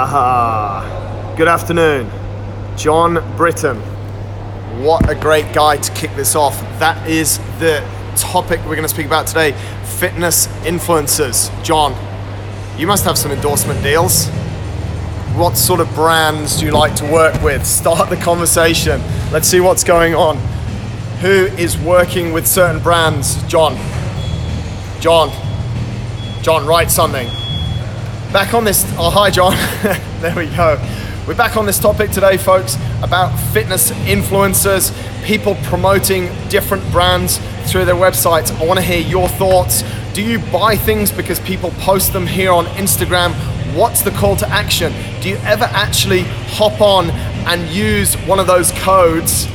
Good afternoon, John Britton. What a great guy to kick this off. That is the topic we're going to speak about today, fitness influencers. John, you must have some endorsement deals. What sort of brands do you like to work with? Start the conversation. Let's see what's going on. Who is working with certain brands? John, write something. Back on this, oh hi John, there we go. We're back on this topic today, folks, about fitness influencers, people promoting different brands through their websites. I want to hear your thoughts. Do you buy things because people post them here on Instagram? What's the call to action? Do you ever actually hop on and use one of those codes?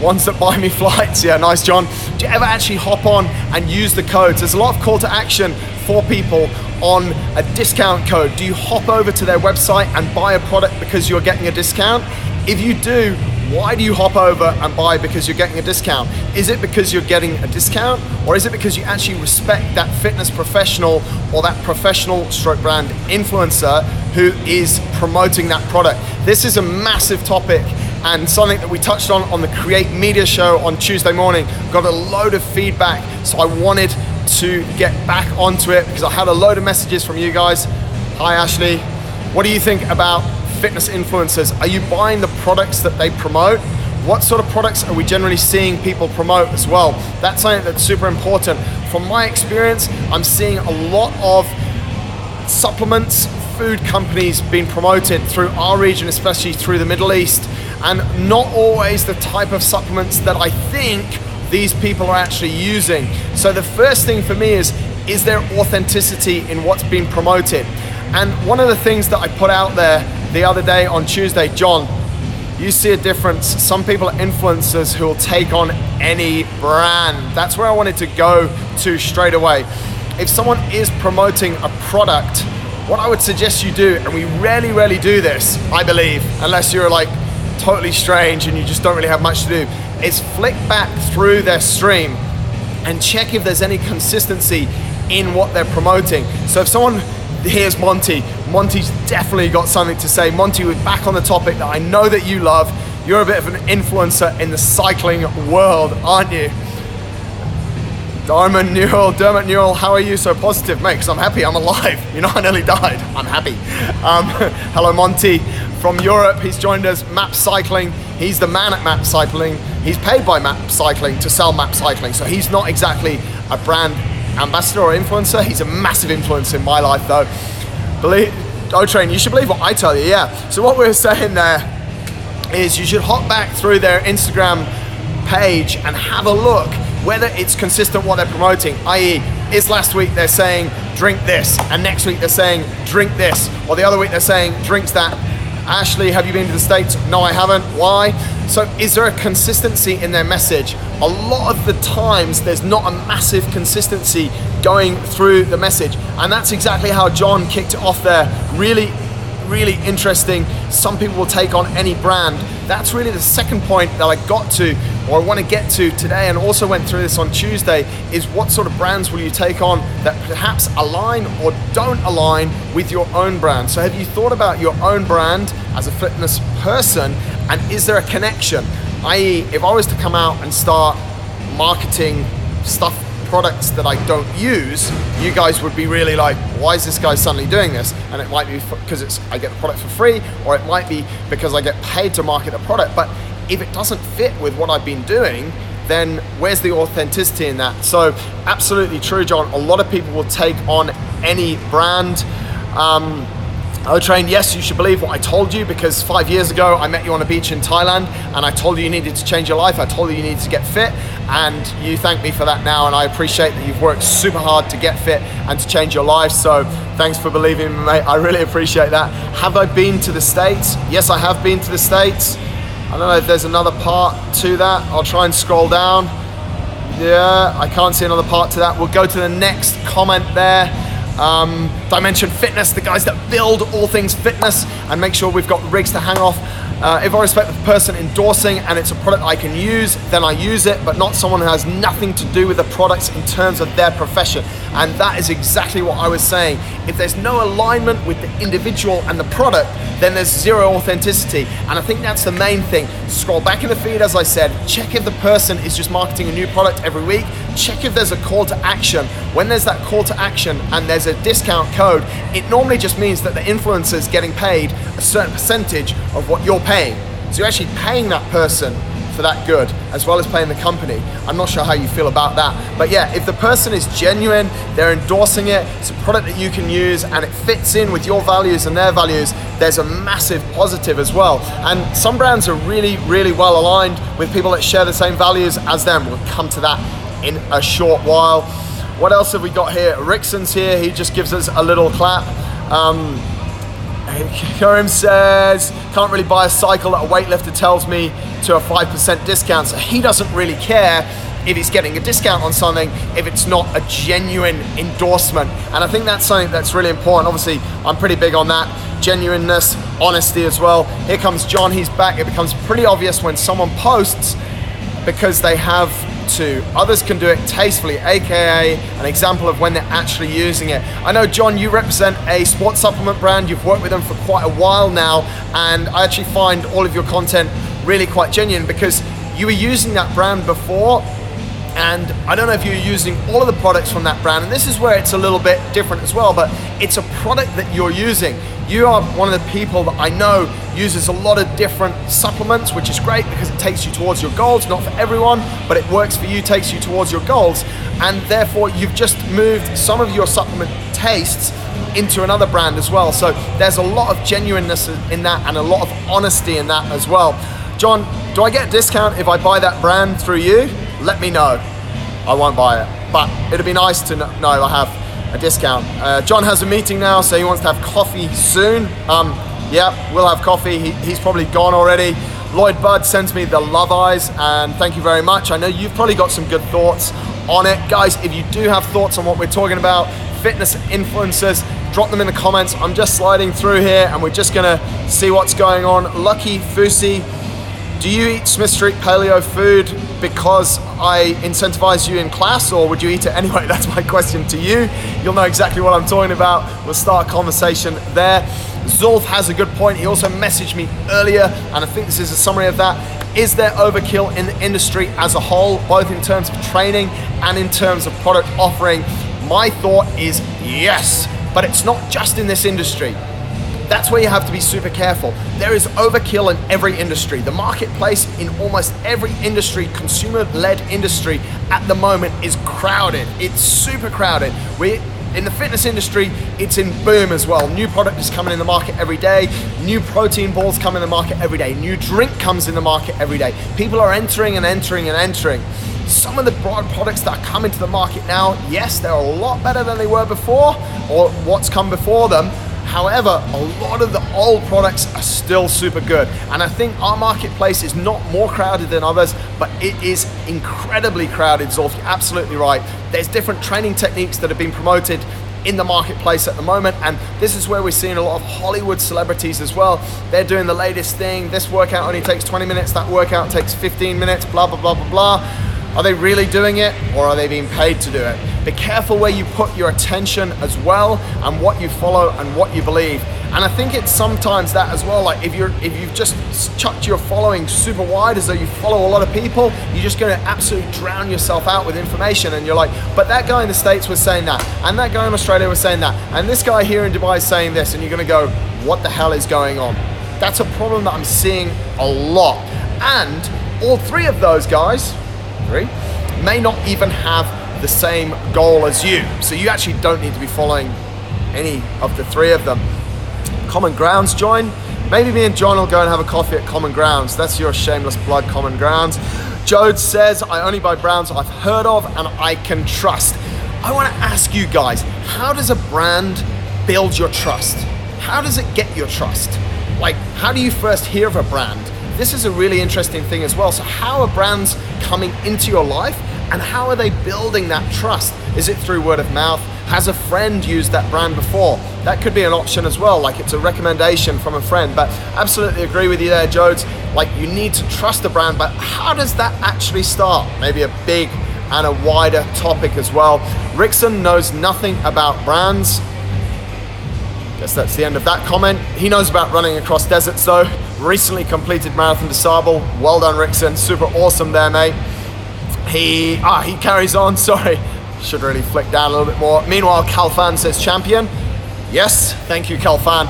Ones that buy me flights, yeah, nice John. Do you ever actually hop on and use the codes? There's a lot of call to action for people on a discount code. Do you hop over to their website and buy a product because you're getting a discount? If you do, why do you hop over and buy because you're getting a discount? Is it because you're getting a discount, or is it because you actually respect that fitness professional or that professional stroke brand influencer who is promoting that product? This is a massive topic and something that we touched on the Create Media show on Tuesday morning. Got a load of feedback, so I wanted to get back onto it because I had a load of messages from you guys. Hi Ashley, what do you think about fitness influencers? Are you buying the products that they promote? What sort of products are we generally seeing people promote as well? That's something that's super important. From my experience, I'm seeing a lot of supplements, food companies being promoted through our region, especially through the Middle East, and not always the type of supplements that I think these people are actually using. So the first thing for me is there authenticity in what's being promoted? And one of the things that I put out there the other day on Tuesday, John, you see a difference. Some people are influencers who will take on any brand. That's where I wanted to go to straight away. If someone is promoting a product, what I would suggest you do, and we rarely do this, I believe, unless you're like totally strange and you just don't really have much to do, is flick back through their stream and check if there's any consistency in what they're promoting. So if someone, here's Monty's definitely got something to say. Monty, we're back on the topic that I know that you love. You're a bit of an influencer in the cycling world, aren't you? Dermot Newell, how are you so positive, mate? Because I'm happy, I'm alive. You know, I nearly died, I'm happy. Hello Monty from Europe, he's joined us, Map Cycling. He's the man at Map Cycling. He's paid by Map Cycling to sell Map Cycling. So he's not exactly a brand ambassador or influencer. He's a massive influence in my life though. Train, you should believe what I tell you, yeah. So what we're saying there is you should hop back through their Instagram page and have a look whether it's consistent what they're promoting, i.e. is last week they're saying drink this, and next week they're saying drink this, or the other week they're saying drinks that. Ashley, have you been to the States? No, I haven't. Why? So is there a consistency in their message? A lot of the times there's not a massive consistency going through the message, and that's exactly how John kicked it off there. Really interesting. Some people will take on any brand. That's really the second point that I got to, or I want to get to today, and also went through this on Tuesday, is what sort of brands will you take on that perhaps align or don't align with your own brand. So have you thought about your own brand as a fitness person, and is there a connection? I.e., if I was to come out and start marketing products that I don't use, you guys would be really like, why is this guy suddenly doing this? And it might be because I get the product for free, or it might be because I get paid to market the product. But if it doesn't fit with what I've been doing, then where's the authenticity in that? So absolutely true, John. A lot of people will take on any brand. Train, yes, you should believe what I told you, because 5 years ago I met you on a beach in Thailand and I told you needed to change your life. I told you needed to get fit, and you thank me for that now, and I appreciate that you've worked super hard to get fit and to change your life. So thanks for believing in me, mate. I really appreciate that. Have I been to the States? Yes, I have been to the States. I don't know if there's another part to that. I'll try and scroll down. Yeah, I can't see another part to that. We'll go to the next comment there. Dimension Fitness, the guys that build all things fitness and make sure we've got rigs to hang off. If I respect the person endorsing and it's a product I can use, then I use it, but not someone who has nothing to do with the products in terms of their profession. And that is exactly what I was saying. If there's no alignment with the individual and the product, then there's zero authenticity. And I think that's the main thing. Scroll back in the feed, as I said, check if the person is just marketing a new product every week, check if there's a call to action. When there's that call to action and there's a discount code, it normally just means that the influencer's getting paid a certain percentage of what you're paying. So you're actually paying that person for that good, as well as paying the company. I'm not sure how you feel about that. But yeah, if the person is genuine, they're endorsing it, it's a product that you can use and it fits in with your values and their values, there's a massive positive as well. And some brands are really, really well aligned with people that share the same values as them. We'll come to that in a short while. What else have we got here? Rickson's here, he just gives us a little clap. Karim says, can't really buy a cycle that a weightlifter tells me to a 5% discount. So he doesn't really care if he's getting a discount on something if it's not a genuine endorsement. And I think that's something that's really important. Obviously, I'm pretty big on that. Genuineness, honesty as well. Here comes John, he's back. It becomes pretty obvious when someone posts because they have to. Others can do it tastefully, aka an example of when they're actually using it. I know, John, you represent a sports supplement brand. You've worked with them for quite a while now, and I actually find all of your content really quite genuine because you were using that brand before, and I don't know if you're using all of the products from that brand, and this is where it's a little bit different as well, but it's a product that you're using. You are one of the people that I know uses a lot of different supplements, which is great because it takes you towards your goals. Not for everyone, but it works for you, takes you towards your goals. And therefore, you've just moved some of your supplement tastes into another brand as well. So there's a lot of genuineness in that and a lot of honesty in that as well. John, do I get a discount if I buy that brand through you? Let me know. I won't buy it, but it'd be nice to know I have a discount. John has a meeting now, so he wants to have coffee soon. Yeah, we'll have coffee. He's probably gone already. Lloyd Budd sends me the love eyes, and thank you very much. I know you've probably got some good thoughts on it. Guys, if you do have thoughts on what we're talking about, fitness influencers, drop them in the comments. I'm just sliding through here, and we're just gonna see what's going on. Lucky Fusi, do you eat Smith Street Paleo food because I incentivize you in class, or would you eat it anyway? That's my question to you. You'll know exactly what I'm talking about. We'll start a conversation there. Zulf has a good point. He also messaged me earlier, and I think this is a summary of that. Is there overkill in the industry as a whole, both in terms of training and in terms of product offering? My thought is yes, but it's not just in this industry. That's where you have to be super careful. There is overkill in every industry. The marketplace in almost every industry, consumer-led industry at the moment is crowded. It's super crowded. In the fitness industry, it's in boom as well. New product is coming in the market every day. New protein balls come in the market every day. New drink comes in the market every day. People are entering and entering and entering. Some of the broad products that are coming to the market now, yes, they're a lot better than they were before, or what's come before them. However, a lot of the old products are still super good. And I think our marketplace is not more crowded than others, but it is incredibly crowded, Zulf. You're absolutely right. There's different training techniques that have been promoted in the marketplace at the moment, and this is where we're seeing a lot of Hollywood celebrities as well. They're doing the latest thing. This workout only takes 20 minutes, that workout takes 15 minutes, blah, blah, blah, blah, blah. Are they really doing it, or are they being paid to do it? Be careful where you put your attention as well, and what you follow and what you believe. And I think it's sometimes that as well, like if you've just chucked your following super wide as though you follow a lot of people, you're just gonna absolutely drown yourself out with information, and you're like, but that guy in the States was saying that, and that guy in Australia was saying that, and this guy here in Dubai is saying this, and you're gonna go, what the hell is going on? That's a problem that I'm seeing a lot. And all three of those guys, may not even have the same goal as you. So you actually don't need to be following any of the three of them. Common Grounds join. Maybe me and John will go and have a coffee at Common Grounds. That's your shameless plug, Common Grounds. Jode says, I only buy brands I've heard of and I can trust. I want to ask you guys, how does a brand build your trust? How does it get your trust? Like, how do you first hear of a brand? This is a really interesting thing as well. So how are brands coming into your life, and how are they building that trust? Is it through word of mouth? Has a friend used that brand before? That could be an option as well, like it's a recommendation from a friend. But absolutely agree with you there, Jodes. Like, you need to trust the brand, but how does that actually start? Maybe a big and a wider topic as well. Rickson knows nothing about brands. Guess that's the end of that comment. He knows about running across deserts though. Recently completed Marathon des Sables. Well done, Rickson. Super awesome there, mate. He carries on, sorry. Should really flick down a little bit more. Meanwhile, Calfan says champion. Yes, thank you, Calfan.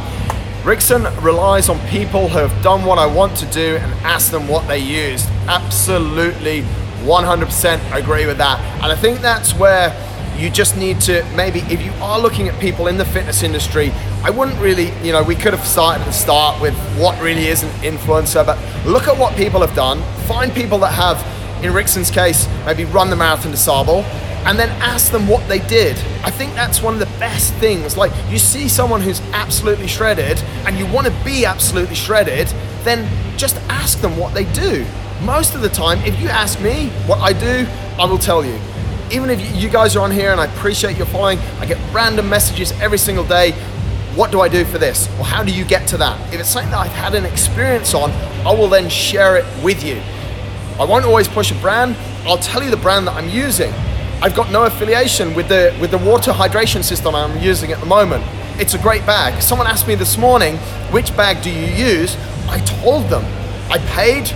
Rickson relies on people who have done what I want to do and ask them what they used. Absolutely, 100% agree with that. And I think that's where you just need to, maybe if you are looking at people in the fitness industry, I wouldn't really, we could have started at the start with what really is an influencer, but look at what people have done. Find people that have, in Rickson's case, maybe run the Marathon des Sables, and then ask them what they did. I think that's one of the best things. Like, you see someone who's absolutely shredded and you want to be absolutely shredded, then just ask them what they do. Most of the time, if you ask me what I do, I will tell you. Even if you guys are on here, and I appreciate your following, I get random messages every single day. What do I do for this? Or how do you get to that? If it's something that I've had an experience on, I will then share it with you. I won't always push a brand. I'll tell you the brand that I'm using. I've got no affiliation with the water hydration system I'm using at the moment. It's a great bag. Someone asked me this morning, which bag do you use? I told them. I paid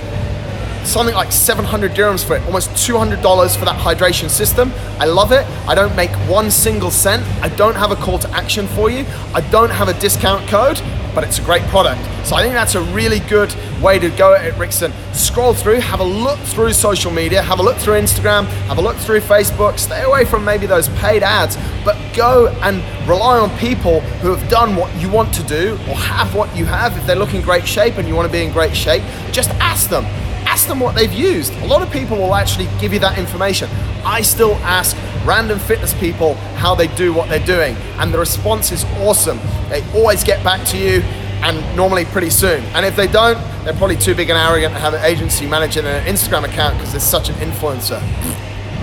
something like 700 dirhams for it, almost $200 for that hydration system. I love it. I don't make 1 single cent. I don't have a call to action for you. I don't have a discount code, but it's a great product. So I think that's a really good way to go at it, Rickson. Scroll through, have a look through social media, have a look through Instagram, have a look through Facebook, stay away from maybe those paid ads, but go and rely on people who have done what you want to do or have what you have. If they're looking in great shape and you want to be in great shape, just ask them. Ask them what they've used. A lot of people will actually give you that information. I still ask random fitness people how they do what they're doing, and the response is awesome. They always get back to you, and normally pretty soon. And if they don't, they're probably too big and arrogant to have an agency managing an Instagram account because they're such an influencer.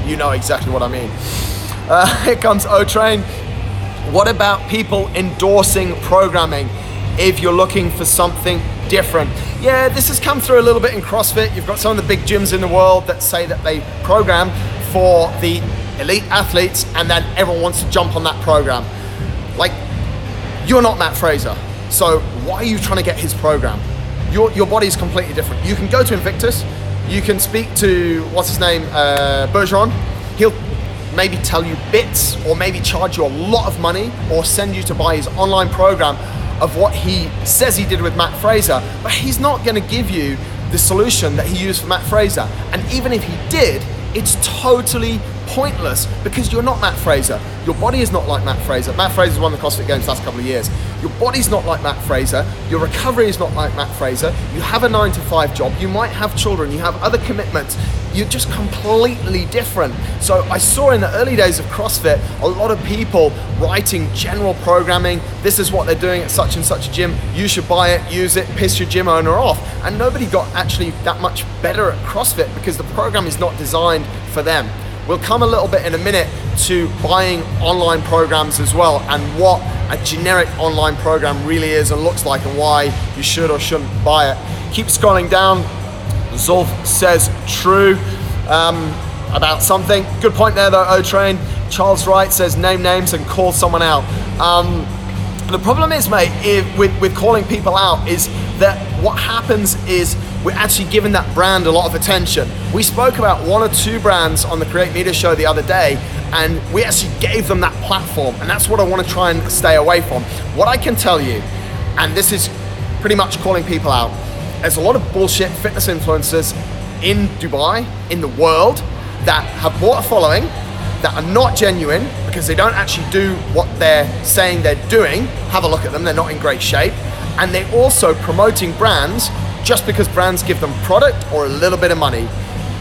You know exactly what I mean. Here comes O-Train. What about people endorsing programming if you're looking for something different? Yeah, this has come through a little bit in CrossFit. You've got some of the big gyms in the world that say that they program for the elite athletes, and then everyone wants to jump on that program. Like, you're not Matt Fraser, so why are you trying to get his program? Your body is completely different. You can go to Invictus, you can speak to, what's his name, Bergeron. He'll maybe tell you bits, or maybe charge you a lot of money, or send you to buy his online program of what he says he did with Matt Fraser, but he's not gonna give you the solution that he used for Matt Fraser. And even if he did, it's totally pointless because you're not Matt Fraser. Your body is not like Matt Fraser. Matt Fraser's won the CrossFit Games the last couple of years. Your body's not like Matt Fraser. Your recovery is not like Matt Fraser. You have a 9-to-5 job. You might have children. You have other commitments. You're just completely different. So I saw in the early days of CrossFit, a lot of people writing general programming. This is what they're doing at such and such a gym. You should buy it, use it, piss your gym owner off. And nobody got actually that much better at CrossFit because the program is not designed for them. We'll come a little bit in a minute to buying online programs as well, and what a generic online program really is and looks like, and why you should or shouldn't buy it. Keep scrolling down. Zulf says true about something. Good point there though, O-Train. Charles Wright says name names and call someone out. The problem is, mate, with calling people out is that what happens is we're actually giving that brand a lot of attention. We spoke about 1 or 2 brands on the Create Media show the other day, and we actually gave them that platform, and that's what I want to try and stay away from. What I can tell you, and this is pretty much calling people out, there's a lot of bullshit fitness influencers in Dubai, in the world, that have bought a following, that are not genuine because they don't actually do what they're saying they're doing. Have a look at them, they're not in great shape. And they're also promoting brands just because brands give them product or a little bit of money.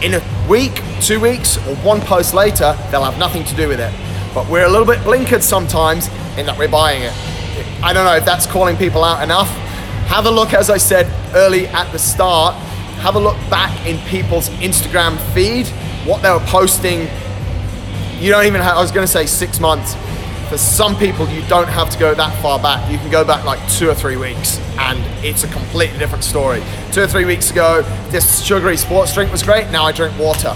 In a week, 2 weeks, or 1 post later, they'll have nothing to do with it. But we're a little bit blinkered sometimes in that we're buying it. I don't know if that's calling people out enough. Have a look, as I said early at the start, have a look back in people's Instagram feed, what they were posting. You don't even have, I was gonna say 6 months, For some people, you don't have to go that far back. You can go back like 2 or 3 weeks and it's a completely different story. 2 or 3 weeks ago, this sugary sports drink was great. Now I drink water.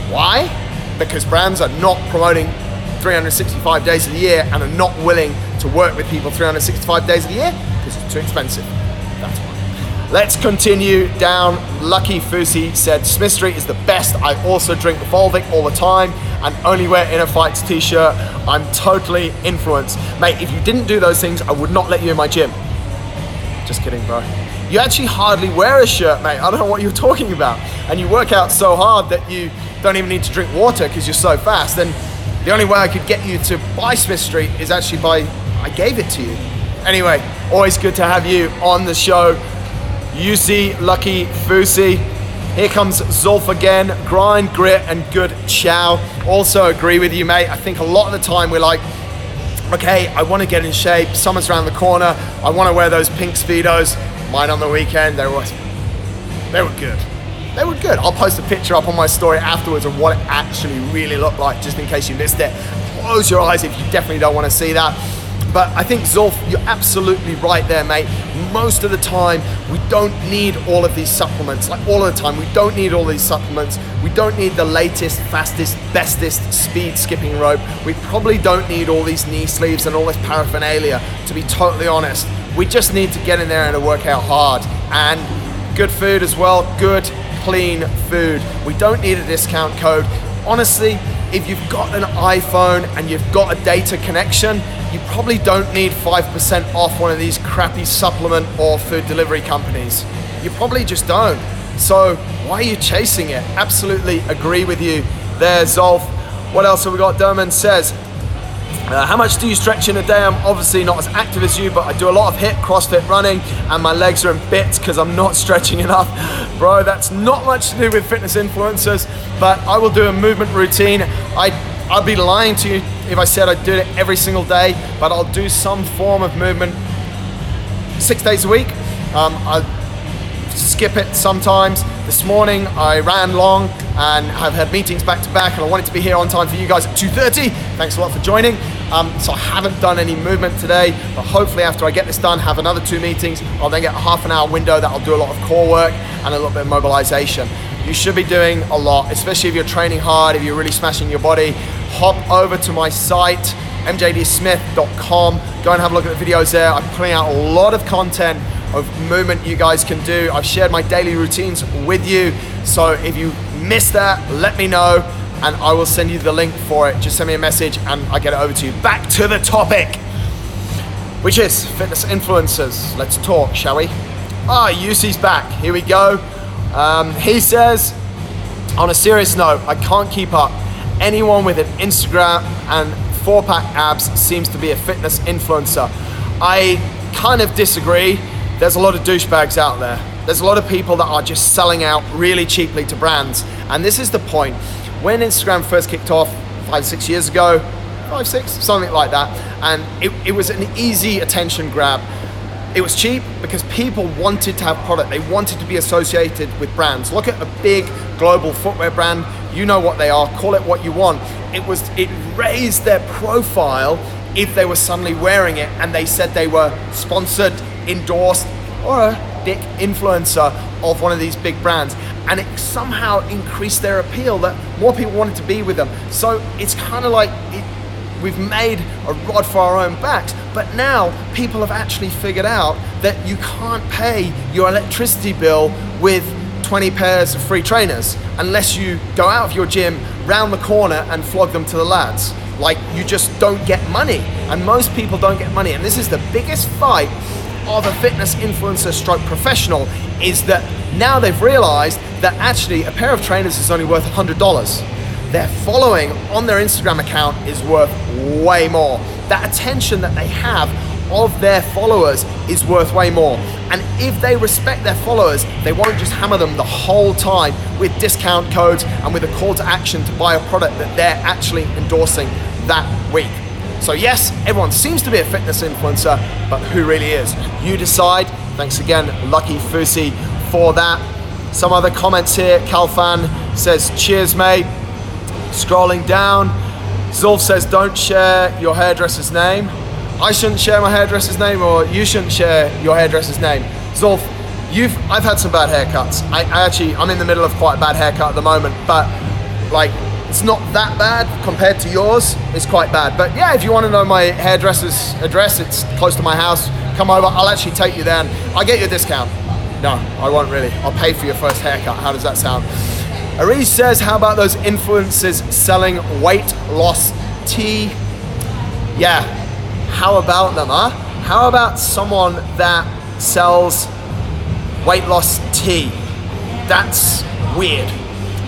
Why? Because brands are not promoting 365 days of the year and are not willing to work with people 365 days of the year because it's too expensive. That's why. Let's continue down. Lucky Fusi said, Smith Street is the best. I also drink Volvic all the time and only wear Inner Fights t-shirt. I'm totally influenced. Mate, if you didn't do those things, I would not let you in my gym. Just kidding, bro. You actually hardly wear a shirt, mate. I don't know what you're talking about. And you work out so hard that you don't even need to drink water because you're so fast. And the only way I could get you to buy Smith Street is actually by, I gave it to you. Anyway, always good to have you on the show. UC Lucky Fusi. Here comes Zulf again. Grind, grit, and good chow. Also agree with you, mate. I think a lot of the time we're like, okay, I want to get in shape. Summer's around the corner. I want to wear those pink Speedos. Mine on the weekend, they were good. They were good. I'll post a picture up on my story afterwards of what it actually really looked like, just in case you missed it. Close your eyes if you definitely don't want to see that. But I think, Zulf, you're absolutely right there, mate. Most of the time, we don't need all of these supplements. Like all of the time, we don't need all these supplements. We don't need the latest, fastest, bestest speed skipping rope. We probably don't need all these knee sleeves and all this paraphernalia, to be totally honest. We just need to get in there and work out hard. And good food as well, good, clean food. We don't need a discount code. Honestly, if you've got an iPhone and you've got a data connection, you probably don't need 5% off one of these crappy supplement or food delivery companies. You probably just don't. So why are you chasing it? Absolutely agree with you there, Zolf. What else have we got? Derman says, how much do you stretch in a day? I'm obviously not as active as you, but I do a lot of HIIT, CrossFit, running, and my legs are in bits because I'm not stretching enough. Bro, that's not much to do with fitness influencers, but I will do a movement routine. I'd be lying to you if I said I do it every single day, but I'll do some form of movement 6 days a week. I skip it sometimes. This morning I ran long and have had meetings back to back, and I wanted to be here on time for you guys at 2:30. Thanks a lot for joining. So I haven't done any movement today, but hopefully after I get this done, have another 2 meetings, I'll then get a half an hour window that I'll do a lot of core work and a little bit of mobilization. You should be doing a lot, especially if you're training hard, if you're really smashing your body. Hop over to my site, mjdsmith.com. Go and have a look at the videos there. I'm putting out a lot of content of movement you guys can do. I've shared my daily routines with you. So if you missed that, let me know and I will send you the link for it. Just send me a message and I get it over to you. Back to the topic, which is fitness influencers. Let's talk, shall we? UC's back. Here we go. He says, on a serious note, I can't keep up. Anyone with an Instagram and 4-pack abs seems to be a fitness influencer. I kind of disagree. There's a lot of douchebags out there. There's a lot of people that are just selling out really cheaply to brands. And this is the point. When Instagram first kicked off 5-6 years ago, 5-6, something like that, and it was an easy attention grab. It was cheap because people wanted to have product. They wanted to be associated with brands. Look at a big global footwear brand. You know what they are. Call it what you want. It raised their profile if they were suddenly wearing it and they said they were sponsored, endorsed, or a dick influencer of one of these big brands. And it somehow increased their appeal that more people wanted to be with them. So it's kind of like we've made a rod for our own backs, but now people have actually figured out that you can't pay your electricity bill with 20 pairs of free trainers unless you go out of your gym, round the corner and flog them to the lads. Like, you just don't get money, and most people don't get money. And this is the biggest fight of a fitness influencer stroke professional, is that now they've realized that actually a pair of trainers is only worth $100. Their following on their Instagram account is worth way more. That attention that they have of their followers is worth way more. And if they respect their followers, they won't just hammer them the whole time with discount codes and with a call to action to buy a product that they're actually endorsing that week. So yes, everyone seems to be a fitness influencer, but who really is? You decide. Thanks again, Lucky Fusi, for that. Some other comments here. Calfan says, cheers, mate. Scrolling down, Zulf says, don't share your hairdresser's name. I shouldn't share my hairdresser's name, or you shouldn't share your hairdresser's name. Zulf, I've had some bad haircuts. I'm in the middle of quite a bad haircut at the moment, but like, it's not that bad compared to yours. It's quite bad. But yeah, if you want to know my hairdresser's address, it's close to my house. Come over, I'll actually take you there and I'll get you a discount. No, I won't really. I'll pay for your first haircut. How does that sound? Aries says, how about those influencers selling weight loss tea? Yeah, how about them, huh? How about someone that sells weight loss tea? That's weird.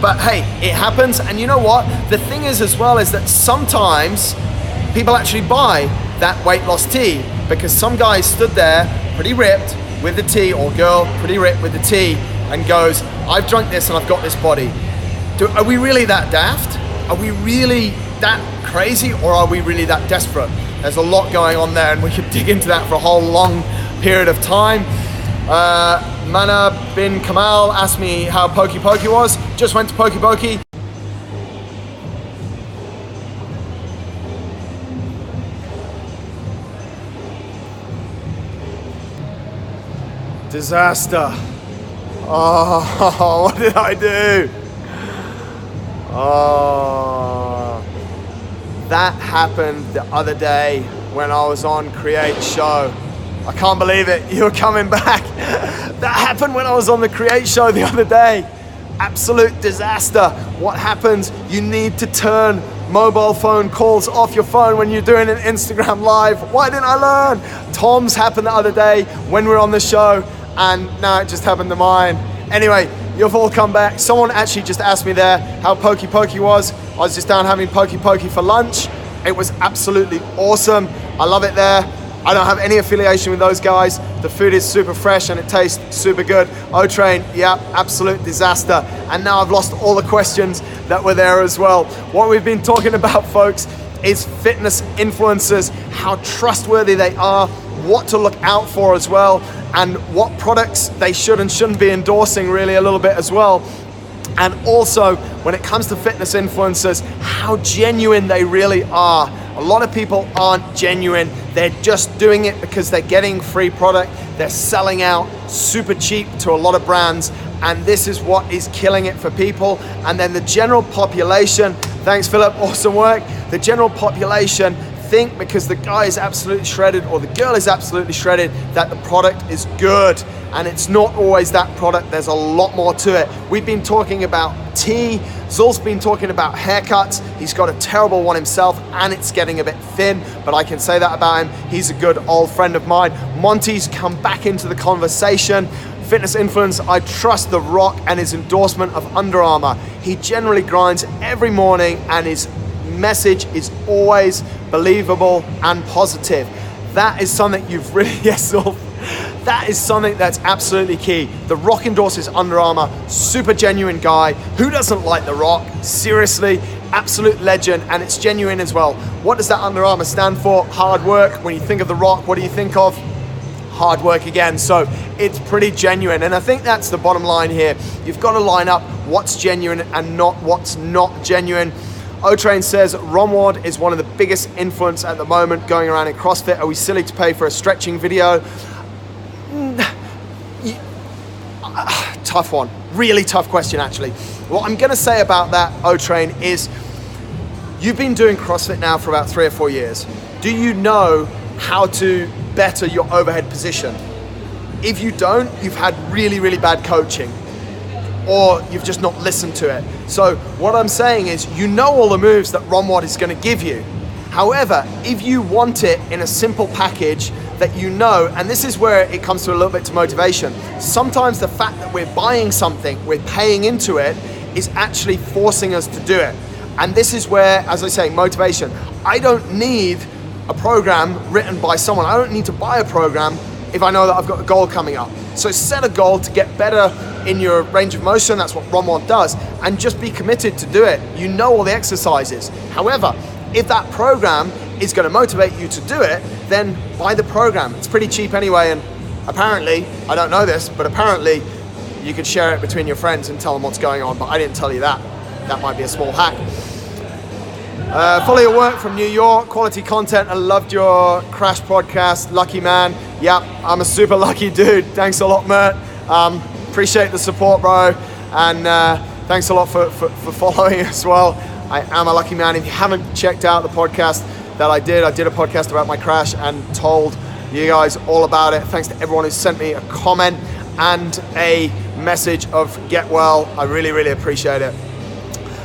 But hey, it happens, and you know what? The thing is as well is that sometimes people actually buy that weight loss tea because some guy stood there pretty ripped with the tea, or girl pretty ripped with the tea, and goes, I've drunk this and I've got this body. Are we really that daft? Are we really that crazy, or are we really that desperate? There's a lot going on there, and we could dig into that for a whole long period of time. Mana bin Kamal asked me how Pokey Pokey was. Just went to Pokey Pokey. Disaster. Oh, what did I do? Oh, that happened the other day when I was on Create Show. I can't believe it, you're coming back. That happened when I was on the Create Show the other day. Absolute disaster. What happens? You need to turn mobile phone calls off your phone when you're doing an Instagram live. Why didn't I learn? Tom's happened the other day when we were on the show, and now it just happened to mine. Anyway, you've all come back. Someone actually just asked me there how Pokey Pokey was. I was just down having Pokey Pokey for lunch. It was absolutely awesome. I love it there. I don't have any affiliation with those guys. The food is super fresh and it tastes super good. O-Train, yeah, absolute disaster. And now I've lost all the questions that were there as well. What we've been talking about, folks, is fitness influencers, how trustworthy they are, what to look out for as well, and what products they should and shouldn't be endorsing really a little bit as well. And also, when it comes to fitness influencers, how genuine they really are. A lot of people aren't genuine. They're just doing it because they're getting free product. They're selling out super cheap to a lot of brands. And this is what is killing it for people. And then the general population, thanks Philip, awesome work. The general population think because the guy is absolutely shredded or the girl is absolutely shredded that the product is good. And it's not always that product. There's a lot more to it. We've been talking about tea. Zul's been talking about haircuts. He's got a terrible one himself and it's getting a bit thin, but I can say that about him. He's a good old friend of mine. Monty's come back into the conversation. Fitness influence, I trust The Rock and his endorsement of Under Armour. He generally grinds every morning and his message is always believable and positive. That is something you've really, yes, Zul, that is something that's absolutely key. The Rock endorses Under Armour, super genuine guy. Who doesn't like The Rock? Seriously, absolute legend, and it's genuine as well. What does that Under Armour stand for? Hard work. When you think of The Rock, what do you think of? Hard work again. So it's pretty genuine, and I think that's the bottom line here. You've got to line up what's genuine and not what's not genuine. O-Train says, Romward is one of the biggest influence at the moment going around in CrossFit. Are we silly to pay for a stretching video? Tough one. Really tough question, actually. What I'm going to say about that, O-Train, is you've been doing CrossFit now for about 3 or 4 years. Do you know how to better your overhead position? If you don't, you've had really, really bad coaching, or you've just not listened to it. So what I'm saying is, you know all the moves that Romward is going to give you. However, if you want it in a simple package that you know, and this is where it comes to a little bit to motivation. Sometimes the fact that we're buying something, we're paying into it, is actually forcing us to do it. And this is where, as I say, motivation. I don't need a program written by someone. I don't need to buy a program if I know that I've got a goal coming up. So set a goal to get better in your range of motion. That's what Romward does. And just be committed to do it. You know all the exercises. However, if that program is going to motivate you to do it, then buy the program. It's pretty cheap anyway, and apparently, I don't know this, but apparently you could share it between your friends and tell them what's going on, but I didn't tell you that. That might be a small hack. Follow your work from New York, quality content. I loved your Crash podcast, lucky man. Yeah, I'm a super lucky dude. Thanks a lot, Mert. Appreciate the support, bro. And thanks a lot for following as well. I am a lucky man. If you haven't checked out the podcast that I did a podcast about my crash and told you guys all about it. Thanks to everyone who sent me a comment and a message of get well. I really, really appreciate it.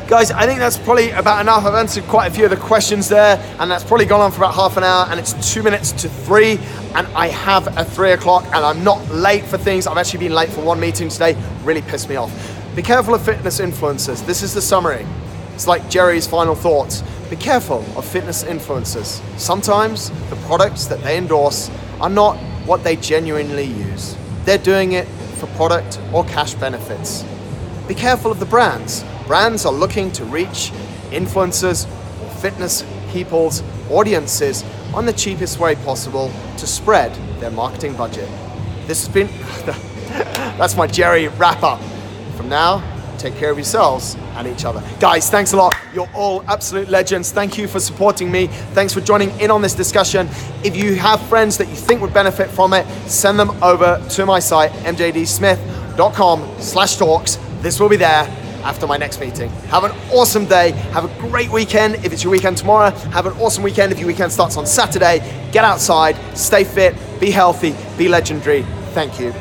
Guys, I think that's probably about enough. I've answered quite a few of the questions there, and that's probably gone on for about half an hour, and it's 2 minutes to 3, and I have a 3 o'clock, and I'm not late for things. I've actually been late for one meeting today. Really pissed me off. Be careful of fitness influencers. This is the summary. It's like Jerry's final thoughts. Be careful of fitness influencers. Sometimes the products that they endorse are not what they genuinely use. They're doing it for product or cash benefits. Be careful of the brands. Brands are looking to reach influencers or fitness people's audiences on the cheapest way possible to spread their marketing budget. This has been, that's my Jerry wrap up. From now, take care of yourselves and each other. Guys, thanks a lot. You're all absolute legends. Thank you for supporting me. Thanks for joining in on this discussion. If you have friends that you think would benefit from it, send them over to my site, mjdsmith.com/talks. This will be there after my next meeting. Have an awesome day. Have a great weekend if it's your weekend tomorrow. Have an awesome weekend if your weekend starts on Saturday. Get outside, stay fit, be healthy, be legendary. Thank you.